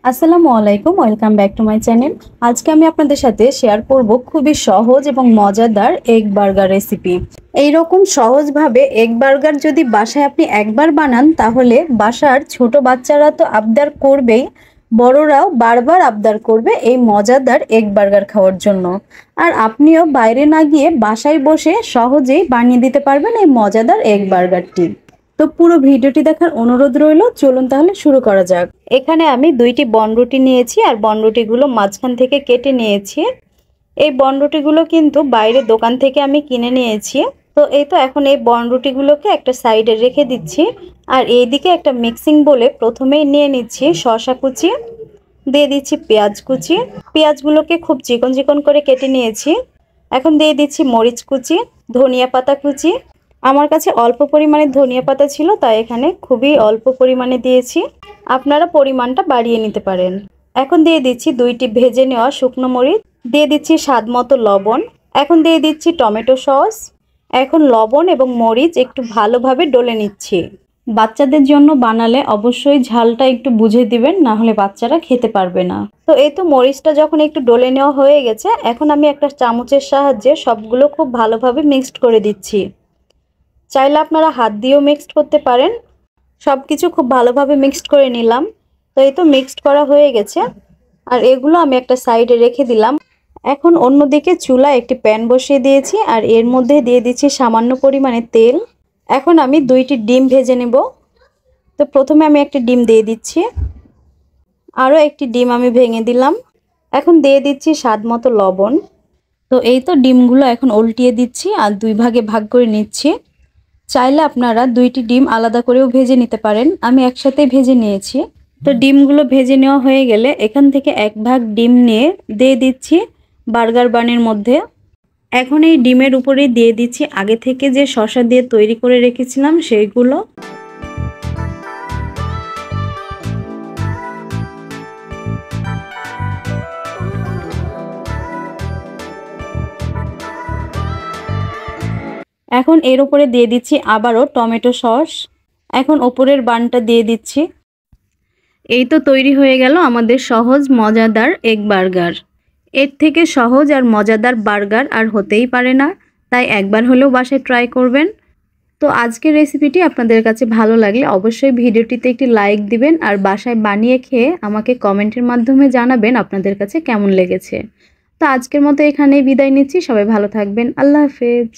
আসসালামু আলাইকুম, welcome back to my channel. আজকে আমি আপনাদের সাথে শেয়ার করব খুবই সহজ এবং মজাদার এগ বার্গার রেসিপি। এইরকম সহজভাবে এগ বার্গার যদি বাসায় আপনি একবার বানান, তাহলে বাসার ছোট বাচ্চারা তো আবদার করবেই, বড়রাও বারবার আবদার করবে এই মজাদার এগ বার্গার খাওয়ার জন্য। আর আপনিও বাইরে না গিয়ে বাসায় বসে সহজেই বানিয়ে দিতে পারবেন এই মজাদার এগ বার্গারটি। তো পুরো ভিডিওটি দেখার অনুরোধ রইল। চলুন তাহলে শুরু করা যাক। এখানে আমি 2টি বনরুটি নিয়েছি আর বনরুটিগুলো মাঝখান থেকে কেটে নিয়েছি। এই বনরুটিগুলো কিন্তু বাইরে দোকান থেকে আমি কিনে নিয়েছি। তো এই তো এখন এই বনরুটিগুলোকে একটা সাইডে রেখে দিচ্ছি। আর এইদিকে একটা মিক্সিং বলে প্রথমেই নিয়ে নিচ্ছি শসা কুচি, দিয়ে দিচ্ছি পেঁয়াজ কুচি। পেঁয়াজগুলোকে খুব চিকন চিকন করে কেটে নিয়েছি। এখন দিয়ে দিচ্ছি মরিচ কুচি, ধনিয়া পাতা কুচি। আমার কাছে অল্প পরিমাণে ধনিয়া পাতা ছিল, তাই এখানে খুবই অল্প পরিমাণে দিয়েছি। আপনারা পরিমাণটা বাড়িয়ে নিতে পারেন। এখন দিয়ে দিচ্ছি 2টি ভেজে নেওয়া শুকনো মরিচ, দিয়ে দিচ্ছি স্বাদ মতো লবণ। এখন দিয়ে দিচ্ছি টমেটো সস। এখন লবণ এবং মরিচ একটু ভালোভাবে ডলে নিচ্ছি। বাচ্চাদের জন্য বানালে অবশ্যই ঝালটা একটু বুঝে দিবেন, না হলে বাচ্চারা খেতে পারবে না। তো এই তো মরিচটা যখন একটু ডলে নেওয়া হয়ে গেছে, এখন আমি একটা চামচের সাহায্যে সবগুলো খুব ভালোভাবে মিক্সড করে দিচ্ছি। চাইলে আপনারা হাত দিয়েও মিক্সড করতে পারেন। সব কিছু খুব ভালোভাবে মিক্সড করে নিলাম। তো এই তো মিক্সড করা হয়ে গেছে। আর এগুলো আমি একটা সাইডে রেখে দিলাম। এখন অন্যদিকে চুলায় একটি প্যান বসিয়ে দিয়েছি আর এর মধ্যে দিয়ে দিচ্ছি সামান্য পরিমাণে তেল। এখন আমি 2টি ডিম ভেজে নেব। তো প্রথমে আমি একটি ডিম দিয়ে দিচ্ছি, আরও একটি ডিম আমি ভেঙে দিলাম। এখন দিয়ে দিচ্ছি স্বাদ মতো লবণ। তো এই তো ডিমগুলো এখন উল্টিয়ে দিচ্ছি আর 2 ভাগে ভাগ করে নিচ্ছি। চাইলে আপনারা 2টি ডিম আলাদা করেও ভেজে নিতে পারেন, আমি একসাথেই ভেজে নিয়েছি। তো ডিমগুলো ভেজে নেওয়া হয়ে গেলে এখান থেকে 1 ভাগ ডিম নিয়ে দিয়ে দিচ্ছি বার্গার বানের মধ্যে। এখন এই ডিমের উপরেই দিয়ে দিচ্ছি আগে থেকে যে শসা দিয়ে তৈরি করে রেখেছিলাম সেইগুলো। এখন এর উপরে দিয়ে দিচ্ছি আবারও টমেটো সস। এখন ওপরের বানটা দিয়ে দিচ্ছি। এই তো তৈরি হয়ে গেল আমাদের সহজ মজাদার এগ বার্গার। এর থেকে সহজ আর মজাদার বার্গার আর হতেই পারে না, তাই একবার হলেও বাসায় ট্রাই করবেন। তো আজকের রেসিপিটি আপনাদের কাছে ভালো লাগলে অবশ্যই ভিডিওটিতে একটি লাইক দিবেন আর বাসায় বানিয়ে খেয়ে আমাকে কমেন্টের মাধ্যমে জানাবেন আপনাদের কাছে কেমন লেগেছে। তো আজকের মতো এখানেই বিদায় নিচ্ছি। সবাই ভালো থাকবেন। আল্লাহ হাফেজ।